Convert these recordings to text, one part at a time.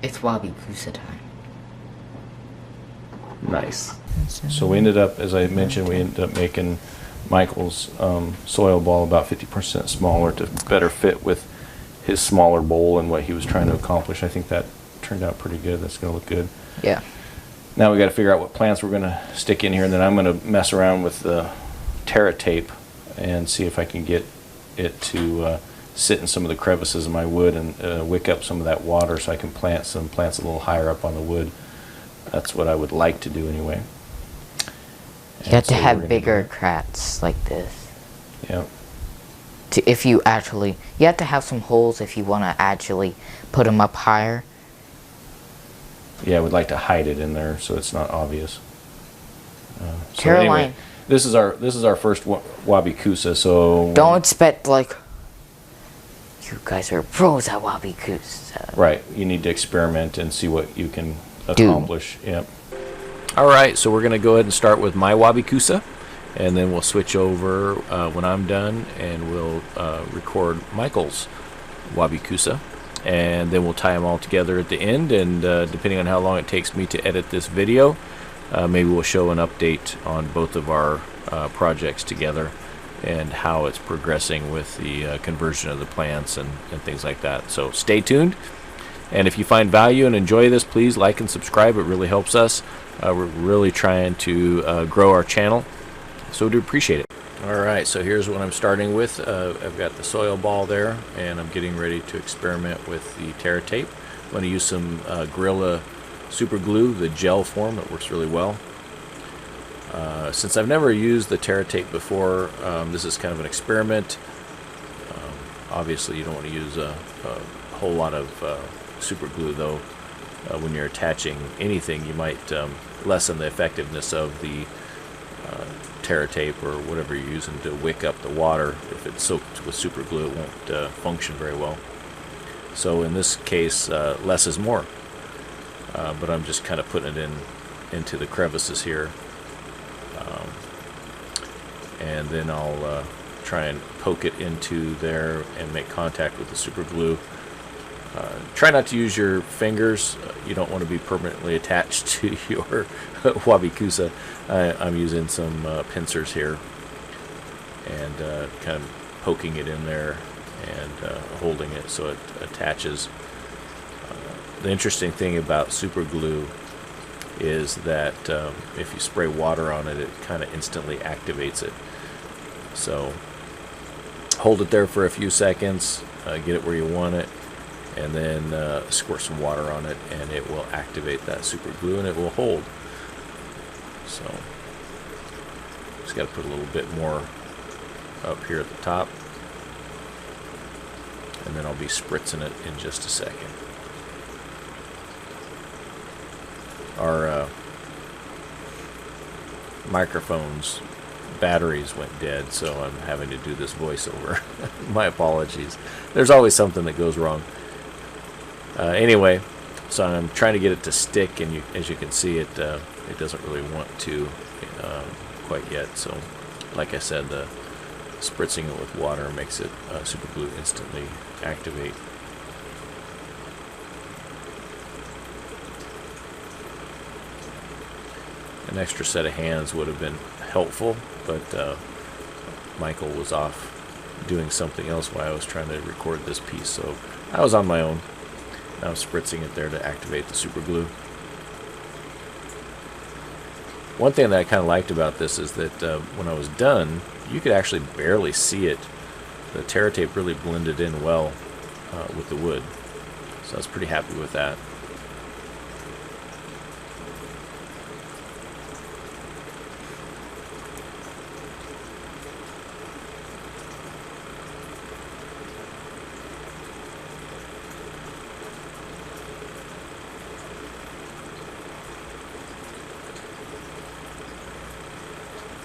It's Wabi Kusa time. Nice. So we ended up, as I mentioned, we ended up making Michael's soil ball about 50% smaller to better fit with his smaller bowl and what he was trying to accomplish. I think that turned out pretty good. That's going to look good. Yeah. Now we got to figure out what plants we're going to stick in here, and then I'm going to mess around with the Terra tape and see if I can get it to sit in some of the crevices of my wood and wick up some of that water so I can plant some plants a little higher up on the wood. That's what I would like to do anyway. You have to have bigger cracks like this. Yeah. If you actually, you have to have some holes if you want to actually put them up higher. Yeah, we'd like to hide it in there so it's not obvious. So Caroline, anyway, this is our first Wabi Kusa. So don't expect like you guys are pros at Wabi Kusa. Right, you need to experiment and see what you can accomplish. Yep. All right, so we're going to go ahead and start with my Wabi Kusa, and then we'll switch over when I'm done, and we'll record Michael's Wabi Kusa, and then we'll tie them all together at the end. And depending on how long it takes me to edit this video, maybe we'll show an update on both of our projects together and how it's progressing with the conversion of the plants and things like that. So stay tuned. And if you find value and enjoy this, please like and subscribe. It really helps us. We're really trying to grow our channel, so we do appreciate it. All right, so here's what I'm starting with. I've got the soil ball there, and I'm getting ready to experiment with the Terra tape. I'm going to use some Gorilla super glue, the gel form. It works really well. Since I've never used the Terra tape before, this is kind of an experiment. Obviously, you don't want to use a whole lot of super glue, though. When you're attaching anything, you might lessen the effectiveness of the Terra tape or whatever you're using to wick up the water. If it's soaked with super glue, it won't function very well. So in this case, less is more. But I'm just kind of putting it into the crevices here, and then I'll try and poke it into there and make contact with the super glue. Try not to use your fingers. You don't want to be permanently attached to your Wabi Kusa. I'm using some pincers here and kind of poking it in there and holding it so it attaches. The interesting thing about super glue is that if you spray water on it, it kind of instantly activates it. So hold it there for a few seconds, get it where you want it, and then squirt some water on it, and it will activate that super glue and it will hold. So just got to put a little bit more up here at the top, and then I'll be spritzing it in just a second. Our microphone's batteries went dead, so I'm having to do this voiceover. My apologies. There's always something that goes wrong. Anyway, so I'm trying to get it to stick, and as you can see, it doesn't really want to quite yet. So, like I said, the spritzing it with water makes it super glue instantly activate. An extra set of hands would have been helpful, but Michael was off doing something else while I was trying to record this piece, so I was on my own. Now I'm spritzing it there to activate the super glue. One thing that I kind of liked about this is that when I was done, you could actually barely see it. The Terra tape really blended in well with the wood, so I was pretty happy with that.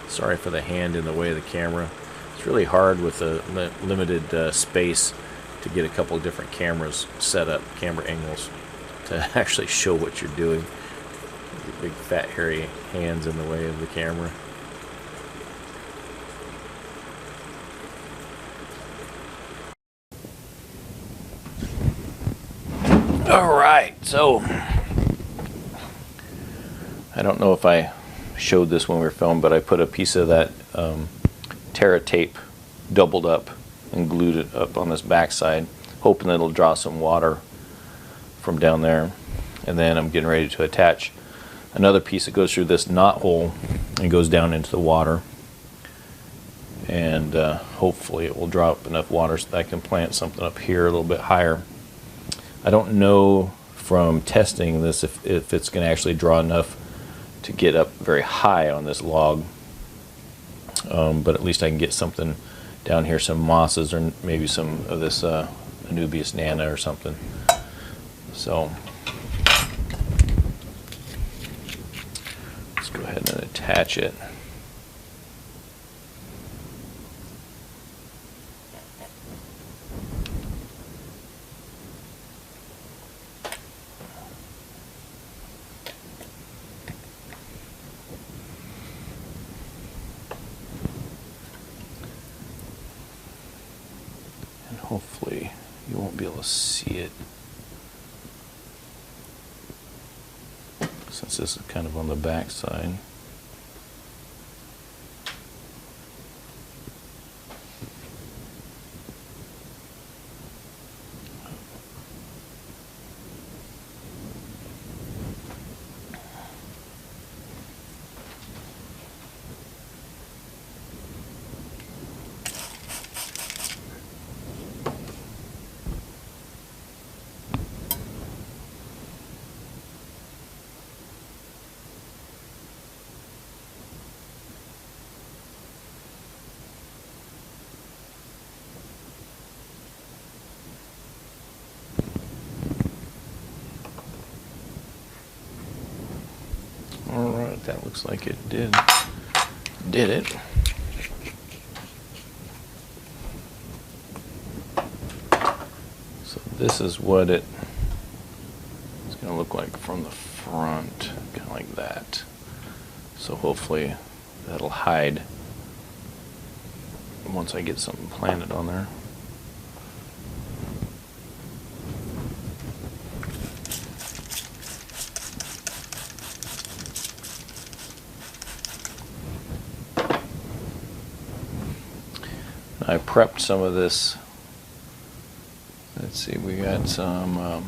Sorry for the hand in the way of the camera. It's really hard with a limited space to get a couple of different cameras set up, camera angles, to actually show what you're doing. Your big fat hairy hands in the way of the camera. All right, So, I don't know if I showed this when we were filming, but I put a piece of that Terra tape doubled up and glued it up on this backside, hoping that it'll draw some water from down there. And then I'm getting ready to attach another piece that goes through this knot hole and goes down into the water. And hopefully it will draw up enough water so that I can plant something up here a little bit higher. I don't know from testing this if it's going to actually draw enough to get up very high on this log, but at least I can get something down here, some mosses or maybe some of this Anubias nana or something. So let's go ahead and attach it. Hopefully you won't be able to see it since this is kind of on the back side. Alright, that looks like it did it. So this is what it's going to look like from the front, kind of like that. So hopefully that'll hide once I get something planted on there. I prepped some of this. Let's see, we got some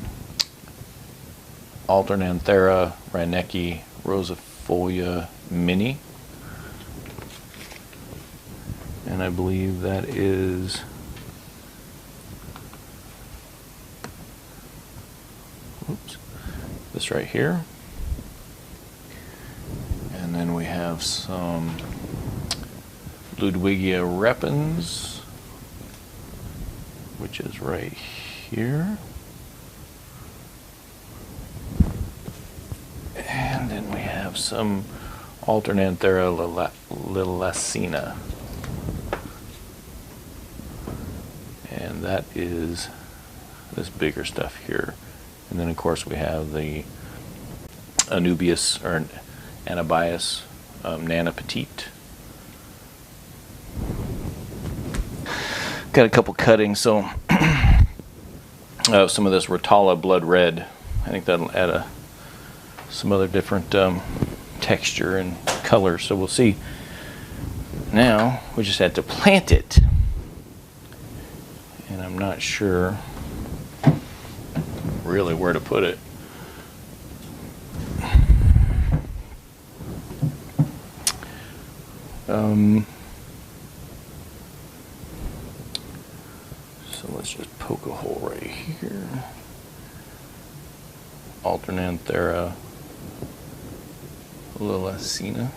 Alternanthera reinecki rosifolia mini, and I believe that is this right here. And then we have some Ludwigia repens, which is right here. And then we have some Alternanthera lilacina. And that is this bigger stuff here. And then of course we have the Anubias or Anabias Nana Petite. Got a couple cuttings, so some of this Rotala blood red. I think that'll add some other different texture and color, so we'll see. Now we just had to plant it, and I'm not sure really where to put it. So let's just poke a hole right here. Alternanthera lilacina.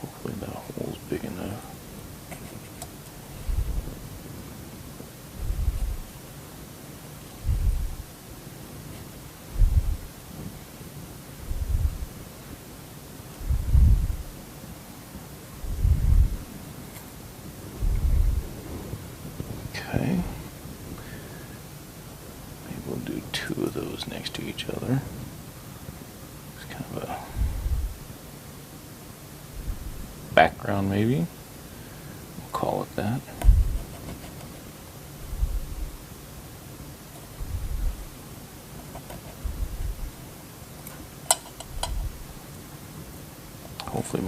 Hopefully that hole's big enough. Okay. Maybe we'll do two of those next to each other. It's kind of a background, maybe. We'll call it that.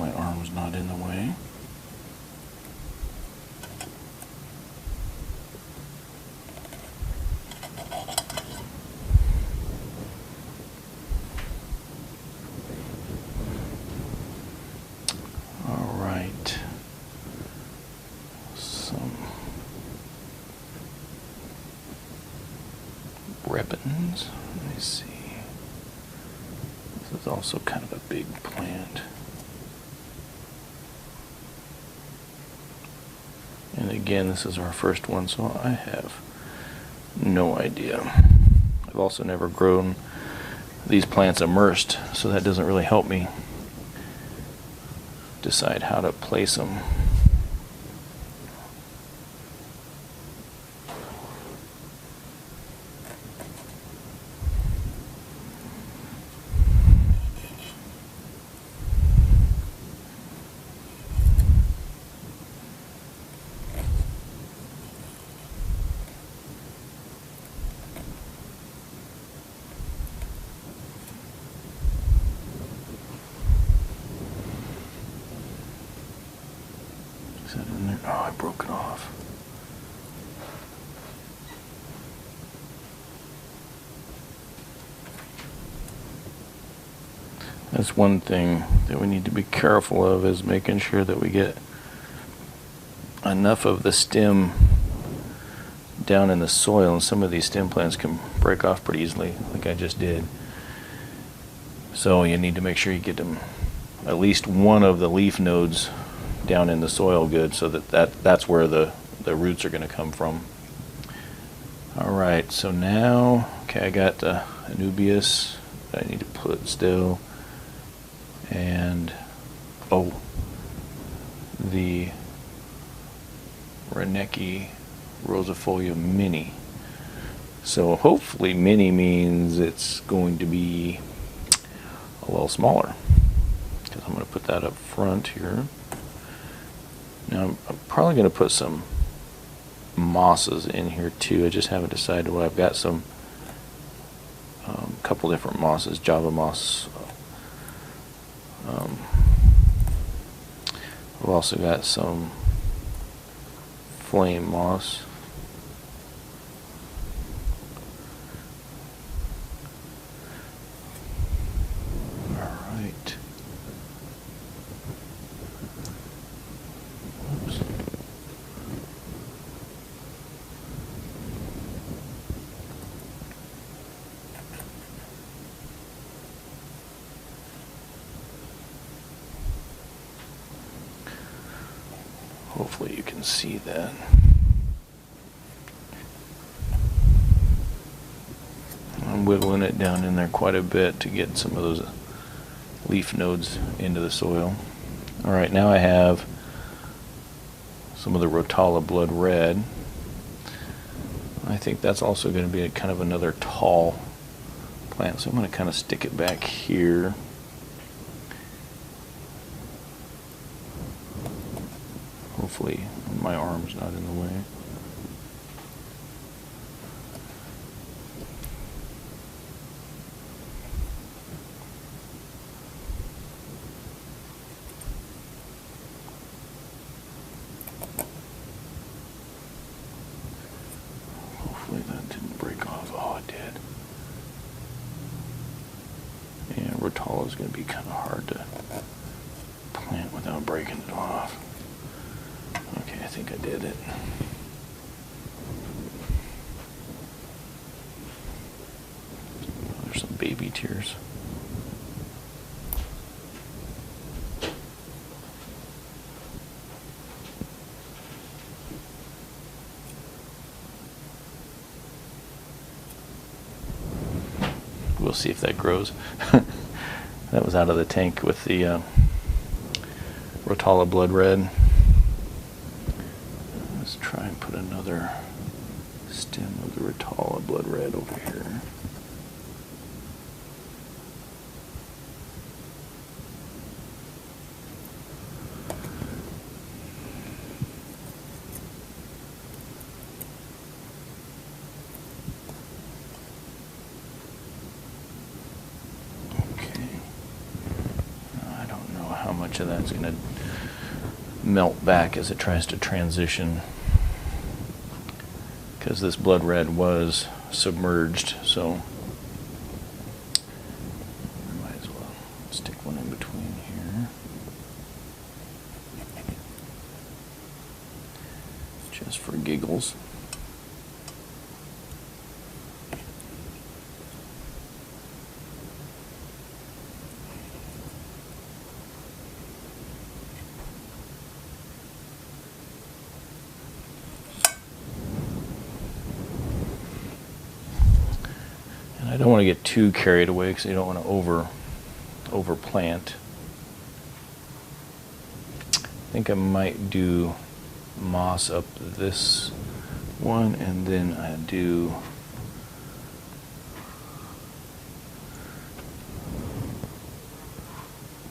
my arm's not in the way. All right. Some ribbons. Let me see. This is also kind of a big plant. And again, this is our first one, so I have no idea. I've also never grown these plants immersed, so that doesn't really help me decide how to place them. Is that in there? Oh, I broke it off. That's one thing that we need to be careful of, is making sure that we get enough of the stem down in the soil, and some of these stem plants can break off pretty easily, like I just did. So you need to make sure you get them, at least one of the leaf nodes down in the soil good, so that's where the roots are going to come from. All right, so now, okay, I got the Anubias that I need to put still, and the Reneki rosifolia mini. So hopefully mini means it's going to be a little smaller, because I'm going to put that up front here. Now I'm probably going to put some mosses in here too. I just haven't decided what. I've got some couple different mosses, Java moss. I've also got some flame moss. Alright. Oops. Hopefully you can see that. I'm wiggling it down in there quite a bit to get some of those leaf nodes into the soil. Alright, now I have some of the Rotala blood red. I think that's also going to be kind of another tall plant, so I'm going to kind of stick it back here. Hopefully my arm's not in the way. Hopefully that didn't break off. Oh, it did. Yeah, Rotala is going to be kind of hard to plant without breaking it off. Okay, I think I did it. There's some baby tears. We'll see if that grows. That was out of the tank with the Rotala blood red. Let's try and put another stem of the Rotala blood red over here. much of that's going to melt back as it tries to transition, because this blood red was submerged, so I might as well stick one in between here just for giggles. I don't want to get too carried away because you don't want to over plant. I think I might do moss up this one, and then I do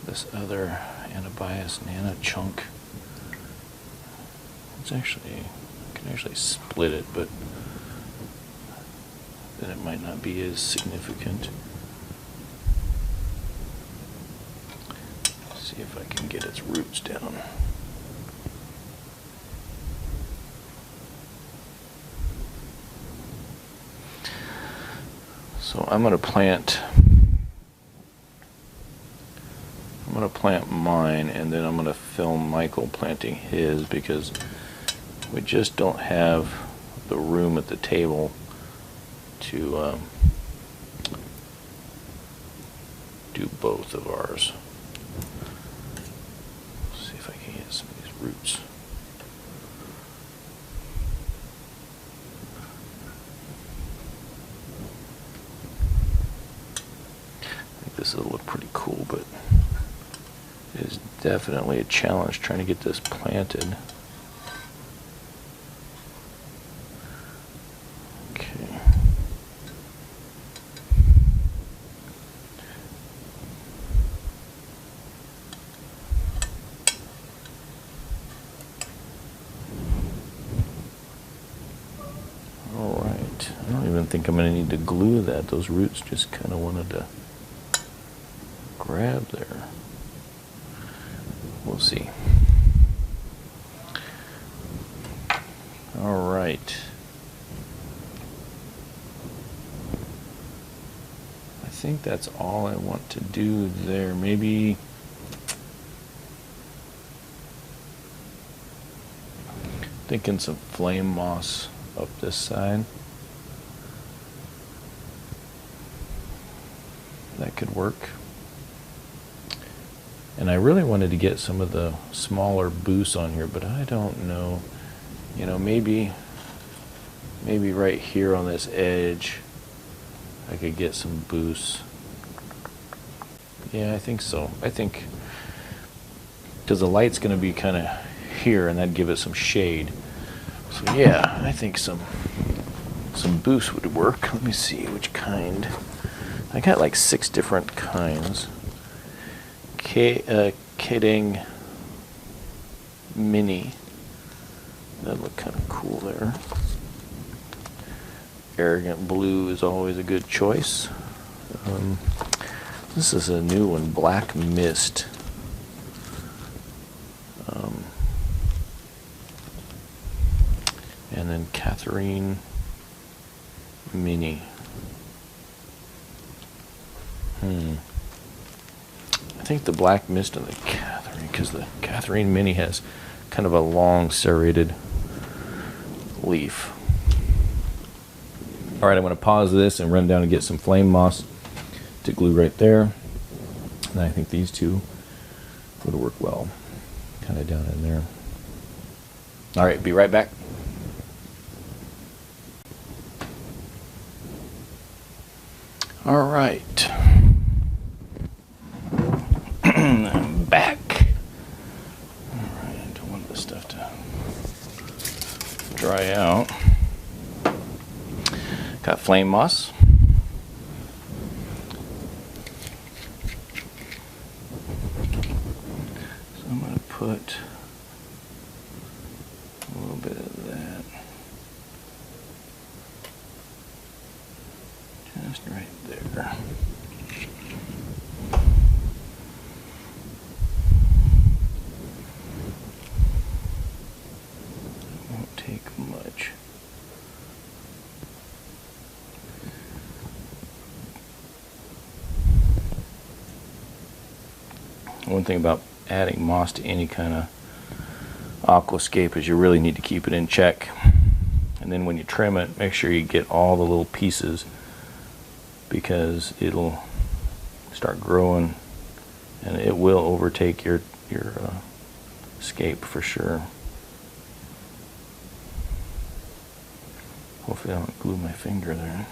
this other Anabias Nana chunk. It's actually, I can actually split it, but then it might not be as significant. See if I can get its roots down. So I'm going to plant mine, and then I'm going to film Michael planting his, because we just don't have the room at the table to do both of ours. See if I can get some of these roots. I think this will look pretty cool, but it is definitely a challenge trying to get this planted. I think I'm going to need to glue that. Those roots just kind of wanted to grab there. We'll see. All right. I think that's all I want to do there. Maybe thinking some flame moss up this side. That could work. And I really wanted to get some of the smaller Buce on here, but I don't know. You know, maybe right here on this edge I could get some Buce. Yeah, I think so. I think because the light's going to be kind of here, and that'd give it some shade. So yeah, I think some Buce would work. Let me see which kind. I got like 6 different kinds. Kidding Mini. That'd look kind of cool there. Arrogant Blue is always a good choice. This is a new one, Black Mist. And then Catherine Mini. I think the Black Mist and the Catherine, because the Catherine Mini has kind of a long serrated leaf. All right, I'm going to pause this and run down and get some flame moss to glue right there. And I think these two would work well, kind of down in there. All right, be right back. All right. I'm back. All right, I don't want this stuff to dry out. Got flame moss. So I'm going to put a little bit of that just right there. One thing about adding moss to any kind of aquascape is you really need to keep it in check. And then when you trim it, make sure you get all the little pieces, because it'll start growing and it will overtake your scape for sure. Hopefully I don't glue my finger there.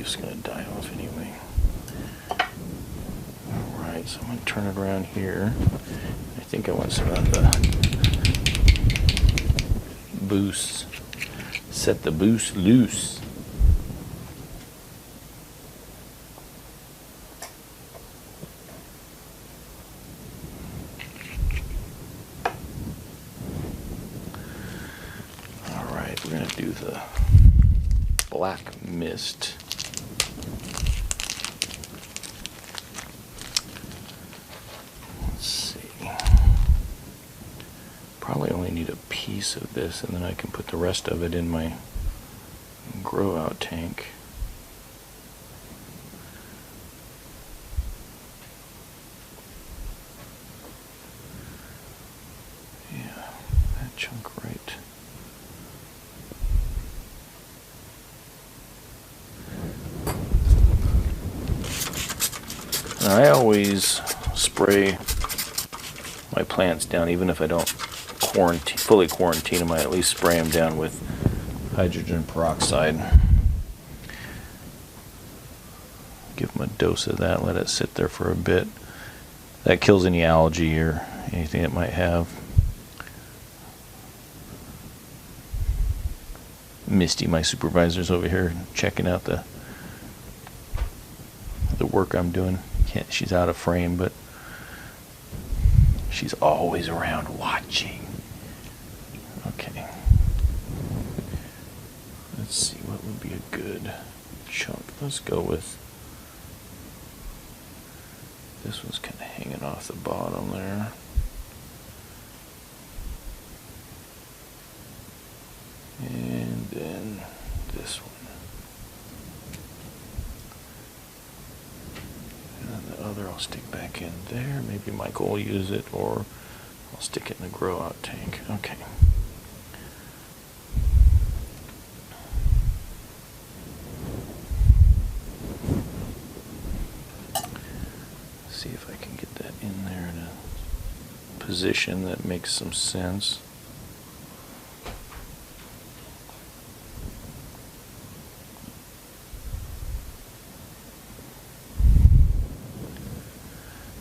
It's going to die off anyway. Alright, so I'm going to turn it around here. I think I want some of the boost. Set the boost loose. Alright, we're going to do the black mist. Probably only need a piece of this, and then I can put the rest of it in my grow out tank. Yeah, that chunk right. Now, I always spray my plants down, even if I don't fully quarantine them. I at least spray them down with hydrogen peroxide. Give them a dose of that, let it sit there for a bit. That kills any algae or anything it might have. Misty, my supervisor's over here checking out the work I'm doing. She's out of frame, but she's always around watching. Okay. Let's see what would be a good chunk. Let's go with this one's kind of hanging off the bottom there. And then this one. And then the other I'll stick back in there. Maybe Michael will use it, or I'll stick it in the grow out tank. Okay. See if I can get that in there in a position that makes some sense.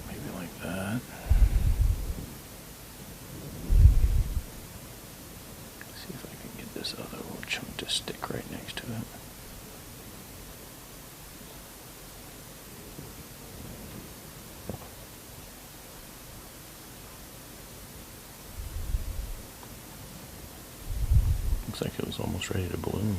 Maybe like that. See if I can get this other little chunk to stick right next to it. Looks like it was almost ready to bloom.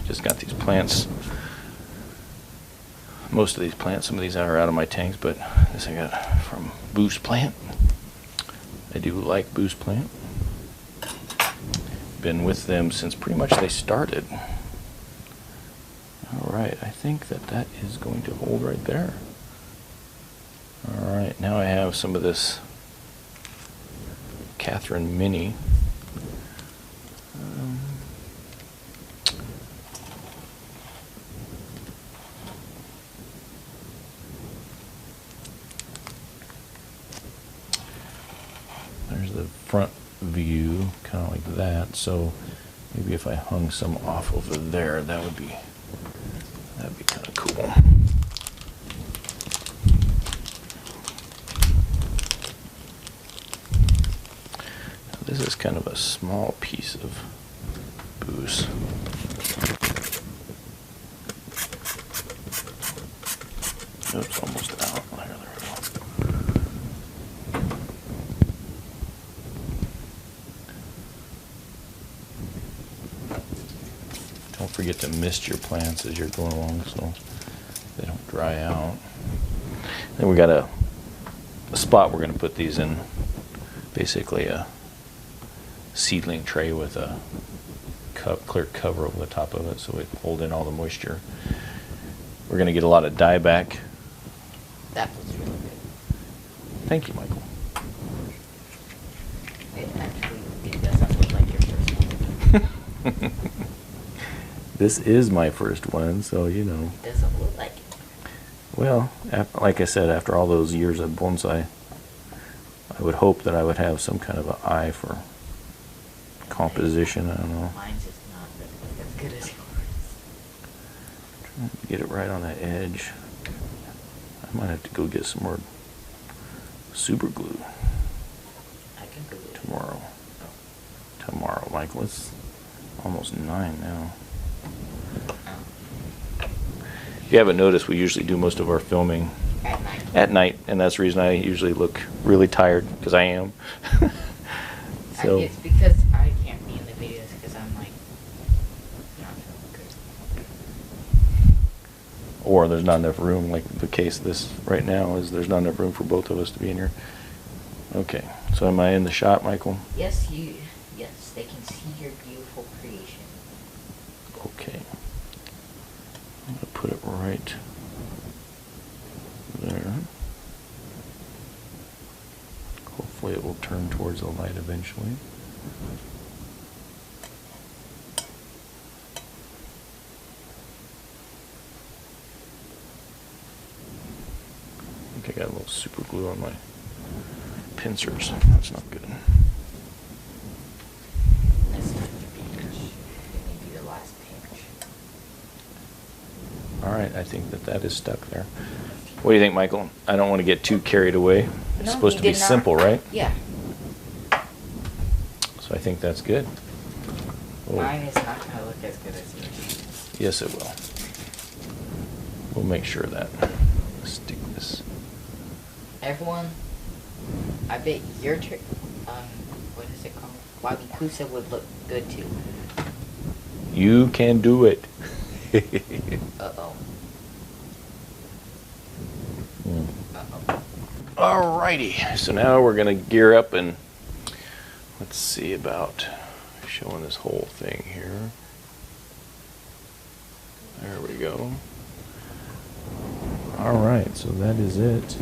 Just got these plants. Most of these plants, some of these are out of my tanks, but this I got from Buce Plant. I do like Buce Plant. Been with them since pretty much they started. Alright, I think that is going to hold right there. Alright, now I have some of this Catherine Mini. There's the front view, kind of like that. So maybe if I hung some off over there, that'd be kind of cool. Now, this is kind of a small piece of Buce. Oops, almost out. There we go. Don't forget to mist your plants as you're going along so they don't dry out. Then we got a spot we're going to put these in, basically a seedling tray with a clear cover over the top of it so it hold in all the moisture. We're going to get a lot of dieback. That was really good. Thank you, Michael. It doesn't look like your first one. This is my first one, so you know. It doesn't look like it. Well, like I said, after all those years of bonsai, I would hope that I would have some kind of an eye for composition. I don't know. Mine's just not as good as yours. Trying to get it right on that edge. I might have to go get some more super glue I can glue it tomorrow. Tomorrow, Michael. It's almost 9 now. If you haven't noticed, we usually do most of our filming at night. And that's the reason I usually look really tired, because I am. So It's because I can't be in the videos because I'm like not feeling good. or there's not enough room, like the case of this right now is there's not enough room for both of us to be in here. Okay, so am I in the shot, Michael? Yes, they can see your beautiful creation. Okay. I'm going to put it right there. Hopefully it will turn towards the light eventually. I think I got a little super glue on my pincers. That's not good. That's not your pinch. It may be the last pinch. Alright, I think that is stuck there. What do you think, Michael? I don't want to get too carried away. It's No, supposed to be you did not. simple, right? Yeah. So I think that's good. Oh, Mine is not going to look as good as yours. yes, it will. We'll make sure of that. Stick this. Everyone, I bet your what is it called? Wabi Kusa would look good too. You can do it. Uh-oh. Mm. Uh-oh. Alrighty, so now we're going to gear up and let's see about showing this whole thing here. There we go. Alright, so that is it.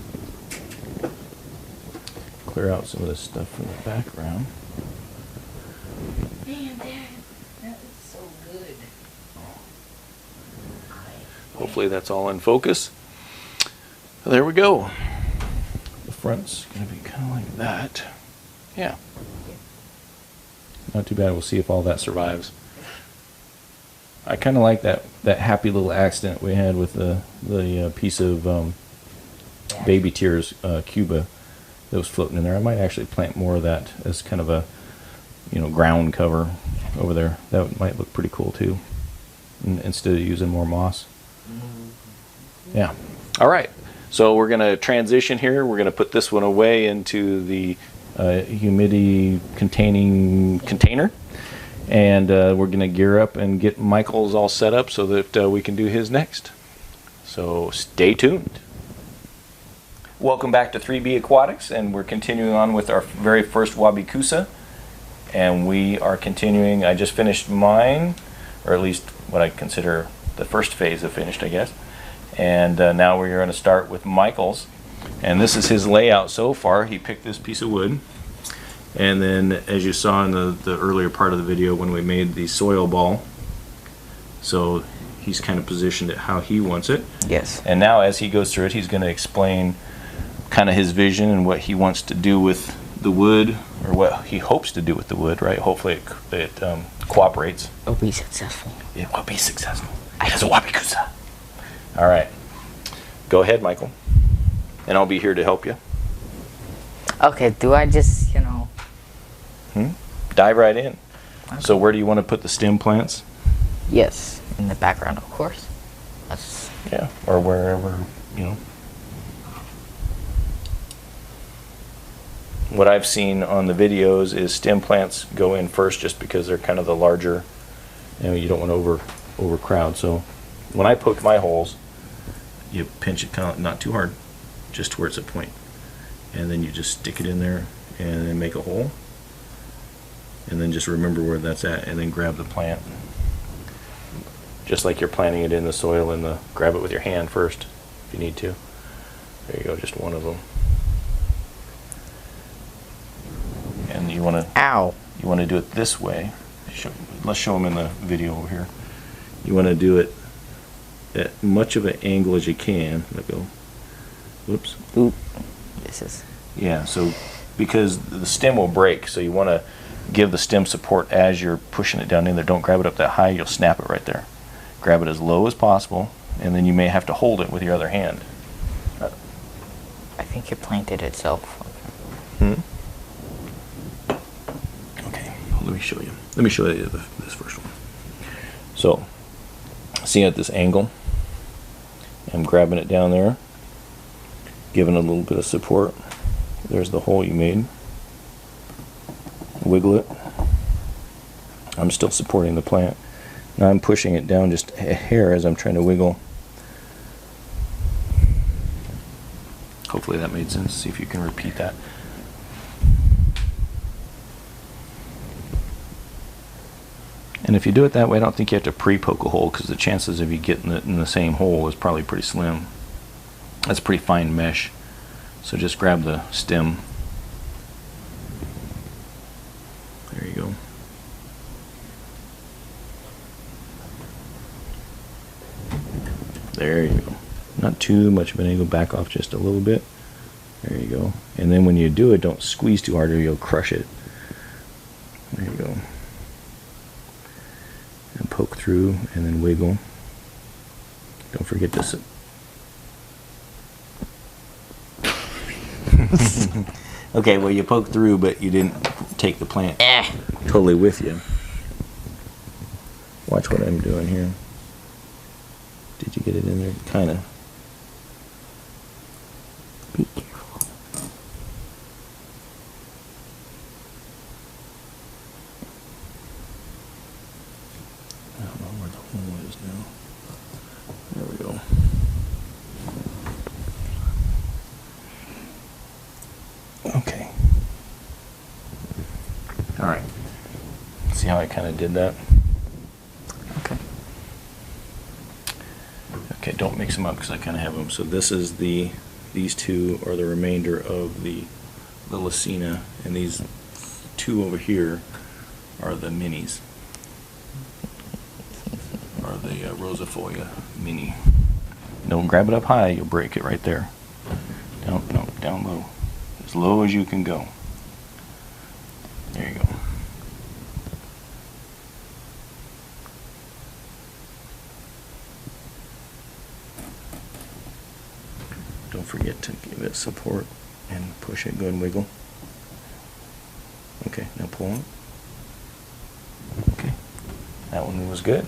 Clear out some of this stuff from the background. Man, that is so good. Hopefully that's all in focus. There we go. The front's going to be kind of like that. Yeah. Not too bad. We'll see if all that survives. I kind of like that happy little accident we had with the piece of baby tears Cuba that was floating in there. I might actually plant more of that as kind of a ground cover over there. That might look pretty cool too, instead of using more moss. Yeah. All right. So we're going to transition here. We're going to put this one away into the humidity containing container. And we're going to gear up and get Michael's all set up so that we can do his next. So stay tuned. Welcome back to 3B Aquatics, and we're continuing on with our very first Wabi Kusa. And we are continuing, I just finished mine, or at least what I consider the first phase of finished, I guess. And now we're going to start with Michael's. And this is his layout so far. He picked this piece of wood. And then, as you saw in the earlier part of the video when we made the soil ball, so he's kind of positioned it how he wants it. Yes. And now as he goes through it, he's going to explain kind of his vision and what he wants to do with the wood, or what he hopes to do with the wood, right? Hopefully it cooperates. It'll be successful. It will be successful. It is a Wabi Kusa. All right. Go ahead, Michael. And I'll be here to help you. Okay, do I just, Dive right in. Okay. So where do you want to put the stem plants? Yes, in the background, of course. That's Yeah, or wherever, what I've seen on the videos is stem plants go in first just because they're kind of the larger, you don't want to overcrowd. So when I poke my holes, you pinch it kind of not too hard, just to where it's a point, and then you just stick it in there and then make a hole, and then just remember where that's at, and then grab the plant just like you're planting it in the soil, and grab it with your hand first if you need to. There you go, just one of them. And you want to do it this way. Let's show them in the video over here. You want to do it at much of an angle as you can. Let go. Whoops. Oop. This is. Yeah. So because the stem will break, so you want to give the stem support as you're pushing it down in there. Don't grab it up that high. You'll snap it right there. Grab it as low as possible, and then you may have to hold it with your other hand. I think it planted itself. Okay, let me show you. Let me show you this first one. So, see at this angle? I'm grabbing it down there, giving it a little bit of support. There's the hole you made. Wiggle it. I'm still supporting the plant. Now I'm pushing it down just a hair as I'm trying to wiggle. Hopefully that made sense. See if you can repeat that. And if you do it that way, I don't think you have to pre-poke a hole, because the chances of you getting it in the same hole is probably pretty slim. That's pretty fine mesh. So just grab the stem. There you go. There you go. Not too much of an angle, back off just a little bit. There you go. And then when you do it, don't squeeze too hard or you'll crush it. There you go. And poke through and then wiggle. Don't forget to sit. Okay, well you poked through, but you didn't take the plant totally with you. Watch what I'm doing here. Did you get it in there? Kind of. Be careful. I don't know where the hole is now. There we go. Okay. All right. See how I kind of did that? Okay. Okay, don't mix them up because I kind of have them. So this is these two are the remainder of the Lysina, and these two over here are the minis, or the Rosifolia mini. Don't grab it up high, you'll break it right there. Down low. As low as you can go. There you go. Don't forget to give it support and push it. Go ahead and wiggle. Okay, now pull it. Okay, that one was good.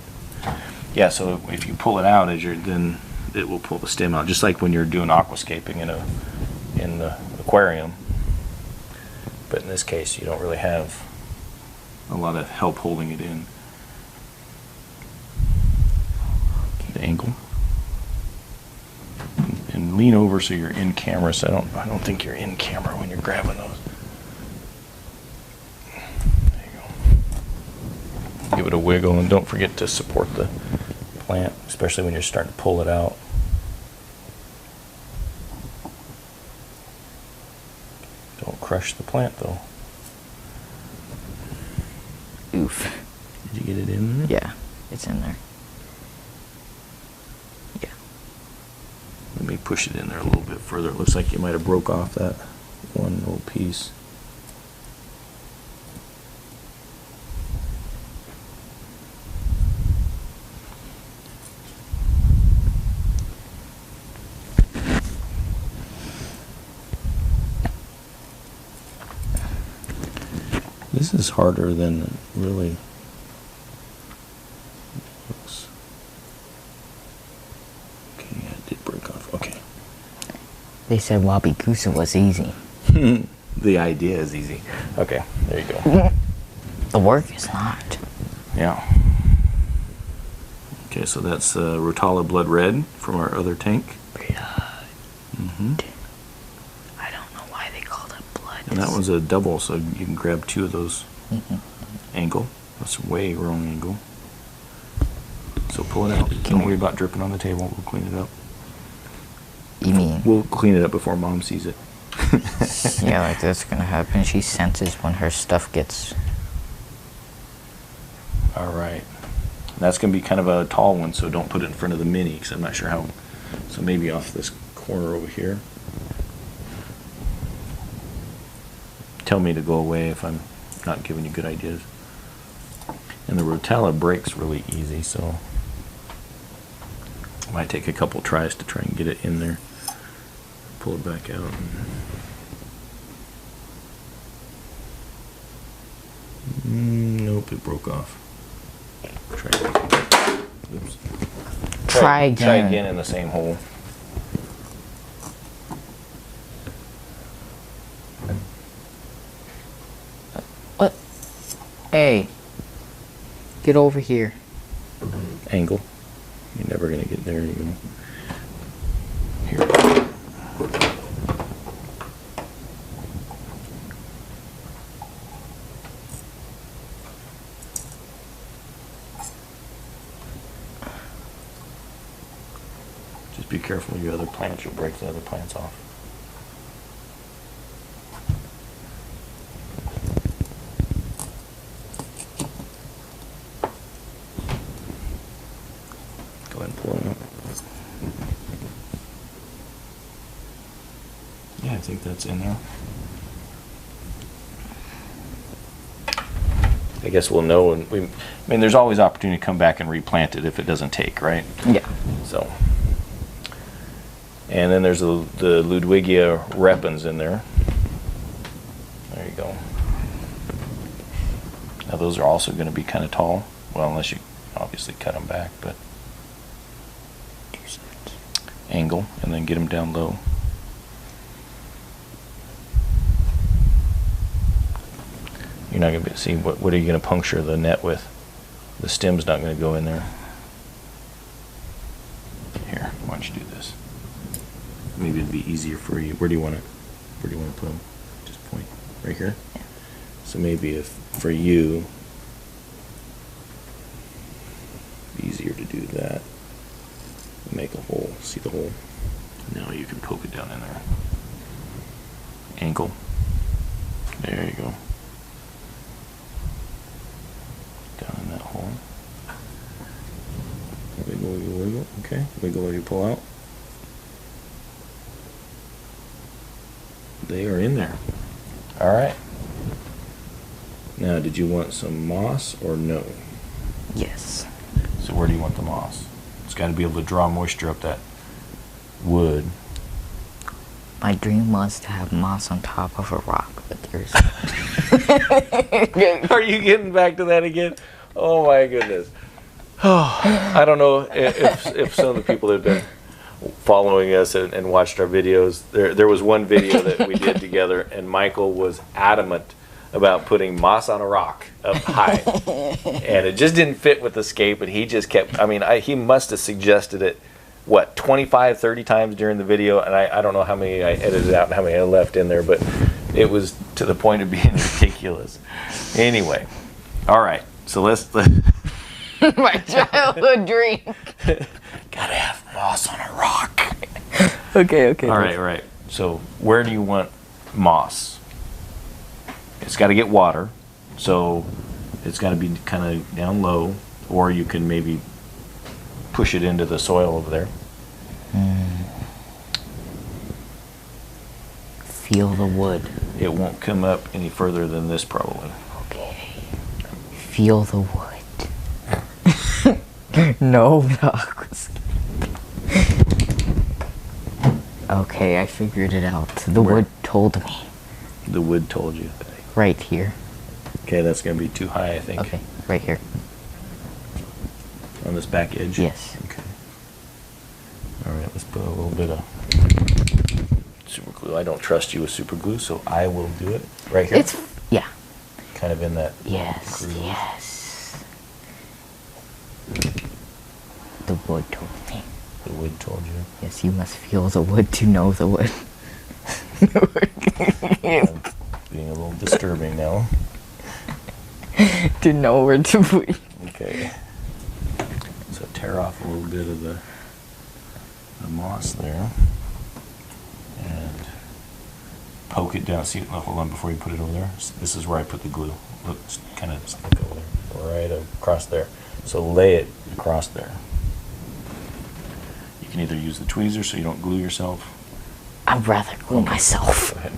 Yeah, so if you pull it out then it will pull the stem out, just like when you're doing aquascaping in the aquarium. But in this case, you don't really have a lot of help holding it in. The angle. And lean over so you're in camera. So I don't think you're in camera when you're grabbing those. There you go. Give it a wiggle, and don't forget to support the plant, especially when you're starting to pull it out. Don't crush the plant though. Oof. Did you get it in there? Yeah, it's in there. Yeah. Let me push it in there a little bit further. It looks like you might have broke off that one little piece. This is harder than it really looks. Okay, yeah, it did break off. Okay. They said Wabi Kusa was easy. The idea is easy. Okay, there you go. The work is not. Yeah. Okay, so that's Rotala Blood Red from our other tank. Blood. Mm-hmm. I don't know why they call it blood. And that one's a double, so you can grab 2 of those. Angle. That's way wrong angle. So pull it out. Don't worry about dripping on the table. We'll clean it up. You mean? We'll clean it up before Mom sees it. Yeah, like that's gonna happen. She senses when her stuff gets... Alright. That's going to be kind of a tall one, so don't put it in front of the mini, because I'm not sure how... So maybe off this corner over here. Tell me to go away if I'm not giving you good ideas. And the Rotala breaks really easy, so... It might take a couple tries to try and get it in there. Pull it back out. Nope, it broke off. Try again. Oops. Try again. Try again in the same hole. What? Hey. Get over here. Angle. You're never gonna get there. You go. Here. Just be careful of your other plants. You'll break the other plants off. Go ahead and pull it out. Yeah, I think that's in there. I guess we'll know, and I mean, there's always opportunity to come back and replant it if it doesn't take, right? Yeah. So, and then there's the Ludwigia repens in there. There you go. Now those are also going to be kind of tall. Well, unless you obviously cut them back, but angle and then get them down low. You're not going to see what are you going to puncture the net with? The stem's not going to go in there. Here, why don't you do this? Maybe it'd be easier for you. Where do you want to put them? Just point right here. Yeah. So maybe if for you, it'd be easier to do that. Make a hole. See the hole? Now you can poke it down in there. Ankle. There you go. Down in that hole. Wiggle, wiggle, wiggle. Okay. Wiggle or you pull out. They are in there. Alright. Now, did you want some moss or no? Yes. So where do you want the moss? It's got to be able to draw moisture up that wood. My dream was to have moss on top of a rock, but there's... Are you getting back to that again? Oh my goodness. I don't know if some of the people that have been following us and watched our videos, there was one video that we did together, and Michael was adamant about putting moss on a rock up high, and it just didn't fit with the scape, and he just kept, I mean, he must have suggested it, what, 25, 30 times during the video, and I don't know how many I edited out and how many I left in there, but it was to the point of being ridiculous. Anyway, all right, so let's My childhood dream. Gotta have moss on a rock. Okay. All right. So where do you want moss? It's got to get water, so it's got to be kind of down low, or you can maybe push it into the soil over there. Feel the wood. It won't come up any further than this probably. Okay. Feel the wood. No. Okay, I figured it out. The wood told me. The wood told you. Right here. Okay, that's going to be too high, I think. Okay, right here. On this back edge? Yes. Okay. All right, let's put a little bit of super glue. I don't trust you with super glue, so I will do it right here. It's, yeah. Kind of in that. Yes, groove. yes. The wood told me. The wood told you. Yes, you must feel the wood to know the wood. Being a little disturbing now. To know where to put. Okay. So tear off a little bit of the moss there. And poke it down. See, hold on before you put it over there. This is where I put the glue. Look, kind of stick over there. Right across there. So lay it across there. You can either use the tweezer so you don't glue yourself. I'd rather glue myself. Go ahead.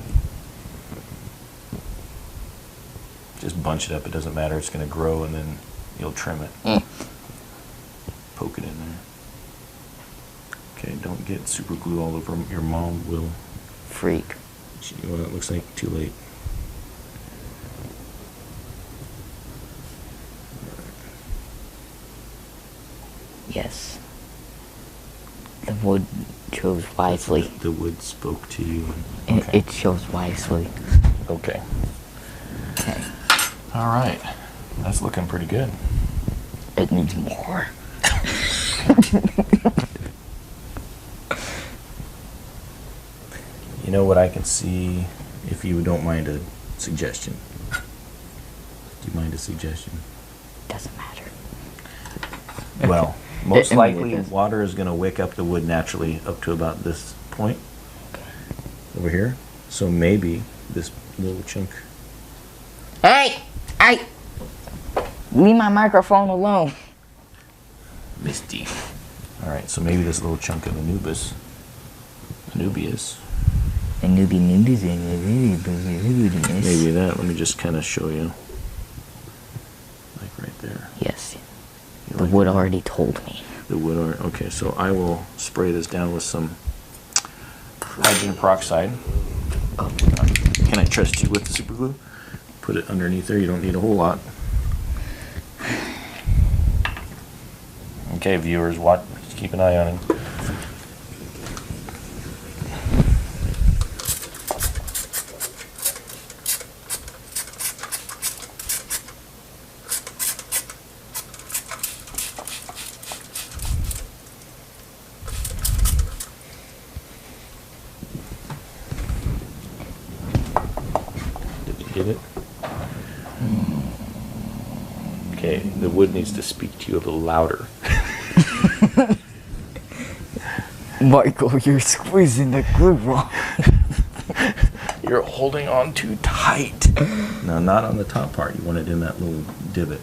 Just bunch it up. It doesn't matter. It's going to grow, and then you'll trim it. Poke it in there. Okay, don't get super glue all over. Your mom will Freak. Well, it looks like too late. Yes. The wood chose wisely. The wood spoke to you. Okay. It chose wisely. Okay. Okay. All right. That's looking pretty good. It needs more. You know what I can see, if you don't mind a suggestion. Do you mind a suggestion? Doesn't matter. Well, most I mean, likely water is going to wick up the wood naturally up to about this point. Okay. Over here. So maybe this little chunk. Hey! Hey! Leave my microphone alone. Misty. Alright, so maybe this little chunk of Anubias. Maybe that. Let me just kind of show you. Like right there. Yes. You The like wood that? already told me. The wood already. Okay, so I will spray this down with some hydrogen peroxide. Oh. Can I trust you with the super glue? Put it underneath there. You don't need a whole lot. Okay, viewers, watch. Just keep an eye on him. Did you get it? Okay, the wood needs to speak to you a little louder. Michael, you're squeezing the glue wrong. You're holding on too tight. No, not on the top part. You want it in that little divot.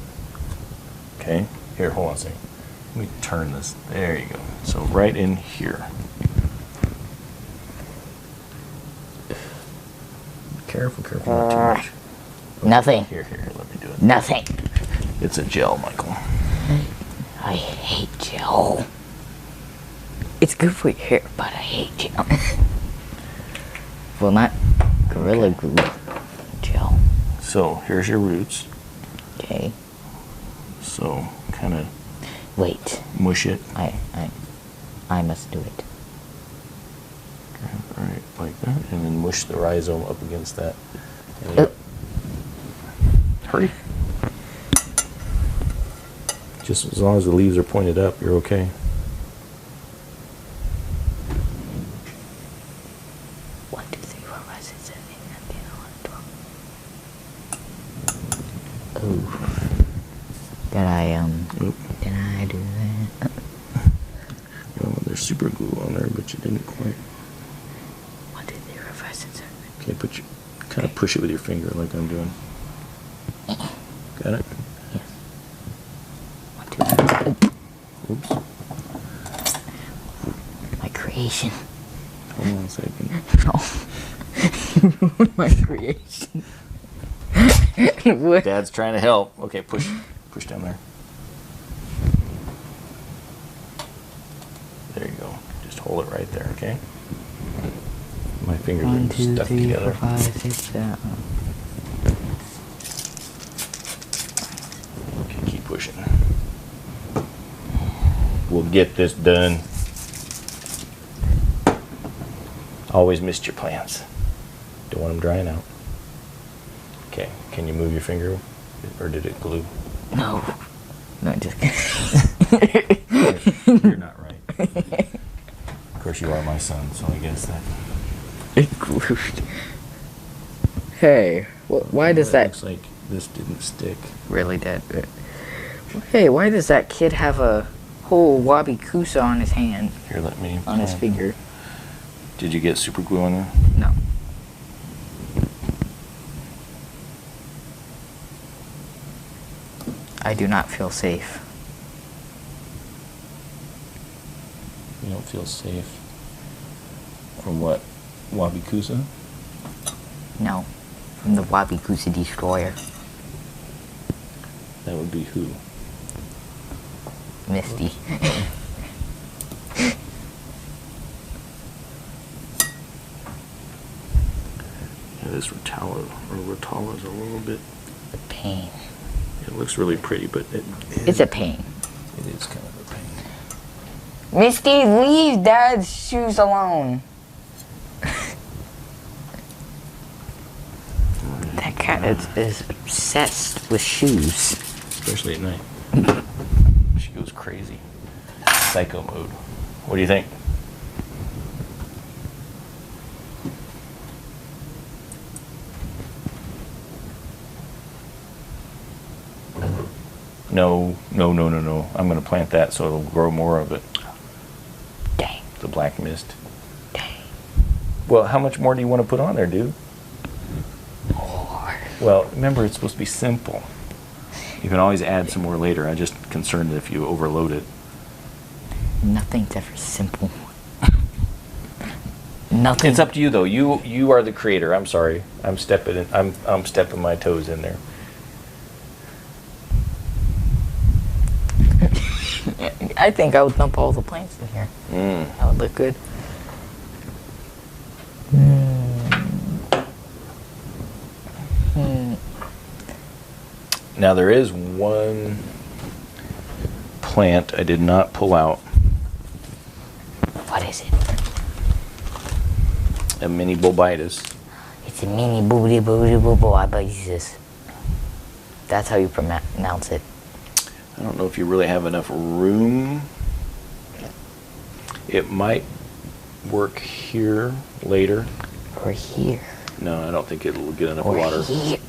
Okay? Here, hold on a second. Let me turn this. There you go. So right in here. Careful, careful, not too much. Nothing. Here, let me do it. Nothing. It's a gel, Michael. I hate gel. It's good for your hair, but I hate gel. Well, not Gorilla Glue. Gel. So here's your roots. Okay. So kind of Wait. mush it. I must do it. Right, like that, and then mush the rhizome up against that. Hurry. Just as long as the leaves are pointed up, you're okay. One, two, three, four, five, six, seven, eight, nine, 10, 11, 12. Oh. Did I do that? Well, there's super glue on there, but you didn't quite. 1, 2, 3, 4, 5, 6, 7. Okay, kind of push it with your finger like I'm doing. Got it? Yes. 1, 2, 3. Oops. My creation. Hold on a second. No. My creation. What? Dad's trying to help. Okay, push down there. There you go. Just hold it right there, okay? My fingers 1, are 2, stuck 3, together. 4, 5, 6, 7. Okay, keep pushing. We'll get this done. Always missed your plants. Don't want them drying out. Okay, can you move your finger? Or did it glue? No. No, just kidding. You're not right. Of course, you are my son, so I guess that. It glued. Hey, why does that... Looks like this didn't stick. Really did. Hey, why does that kid have a whole Wabi Kusa on his hand? Here, let me... On his finger. Did you get super glue on there? No. I do not feel safe. You don't feel safe from what? Wabi Kusa? No. From the Wabi Kusa destroyer. That would be who? Misty. Yeah, this Rotala is a little bit... A pain. It looks really pretty, but it's a pain. It is kind of a pain. Misty, leave Dad's shoes alone. That cat is obsessed with shoes. Especially at night. She goes crazy. Psycho mode. What do you think? No. I'm going to plant that so it'll grow more of it. Dang. The black mist. Dang. Well, how much more do you want to put on there, dude? More. Well, remember, it's supposed to be simple. You can always add some more later. I'm just concerned if you overload it. Nothing's ever simple. Nothing. It's up to you, though. You are the creator. I'm sorry. I'm stepping my toes in there. I think I would dump all the plants in here. That would look good. Now there is one plant I did not pull out. What is it? A mini bulbitis. It's a mini bulbitis. That's how you pronounce it. I don't know if you really have enough room. It might work here later. Or here. No, I don't think it'll get enough Or water. here.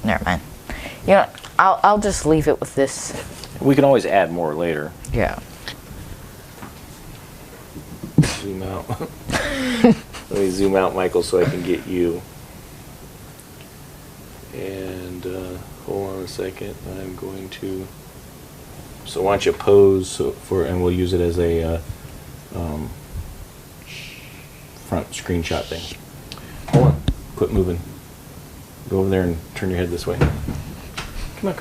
Never mind. You know, I'll just leave it with this. We can always add more later. Yeah. Zoom out. Let me zoom out, Michael, so I can get you. And hold on a second. I'm going to. So why don't you pose and we'll use it as a front screenshot thing. Hold on. Quit moving. Go over there and turn your head this way. Come on.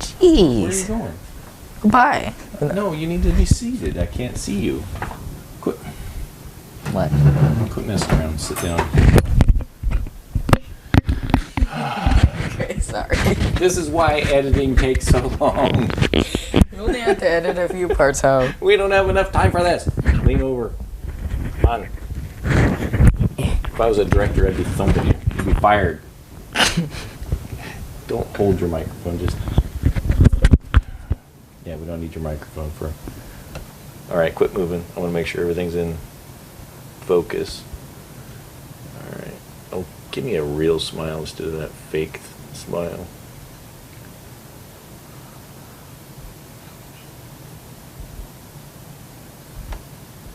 Jeez. Where are you going? Goodbye. No, you need to be seated. I can't see you. Quit. What? Quit messing around. Sit down. Okay, sorry. This is why editing takes so long. You only have to edit a few parts out. We don't have enough time for this. Lean over. Come on. If I was a director, I'd be thumping you. You'd be fired. Don't hold your microphone. Just. Yeah, we don't need your microphone for. All right, quit moving. I want to make sure everything's in focus. All right. Oh, give me a real smile instead of that fake smile.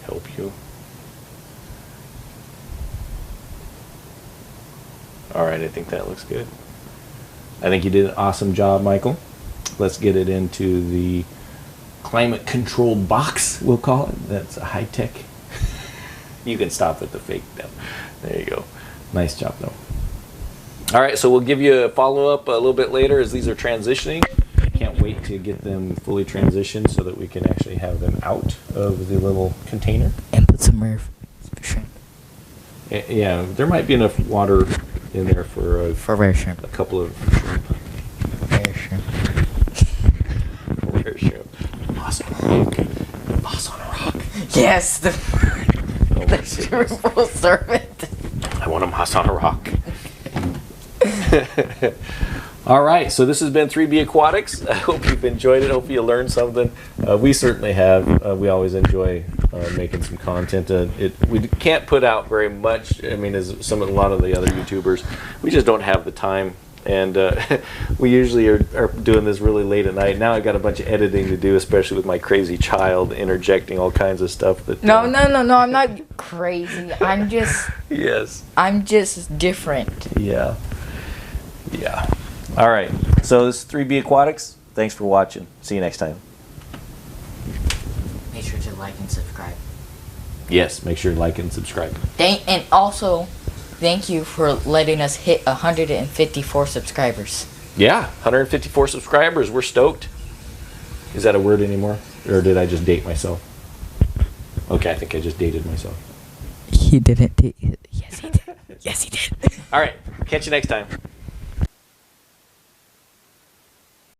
Help you. All right, I think that looks good. I think you did an awesome job, Michael. Let's get it into the climate controlled box, we'll call it. That's a high tech. You can stop at the fake now. There you go. Nice job, though. All right, so we'll give you a follow-up a little bit later as these are transitioning. Can't wait to get them fully transitioned so that we can actually have them out of the little container. And put some shrimp. Yeah, there might be enough water in there for rare shrimp. a couple of shrimp. Rare shrimp. Rare shrimp. Moss on a rock. Moss on a rock. Yes! Oh, my The triple servant. I want a moss on a rock. All right, so this has been 3B Aquatics. I hope you've enjoyed it. Hope you learned something. We certainly have. We always enjoy making some content. We can't put out very much. I mean, as a lot of the other YouTubers, we just don't have the time. And we usually are doing this really late at night. Now I've got a bunch of editing to do, especially with my crazy child interjecting all kinds of stuff. That No, I'm not crazy. I'm just... Yes. I'm just different. Yeah. Yeah. All right. So this is 3B Aquatics. Thanks for watching. See you next time. Make sure to like and subscribe. Yes, make sure to like and subscribe. And also, thank you for letting us hit 154 subscribers. Yeah, 154 subscribers. We're stoked. Is that a word anymore? Or did I just date myself? Okay, I think I just dated myself. He didn't. Yes, he did. Yes, he did. All right. Catch you next time.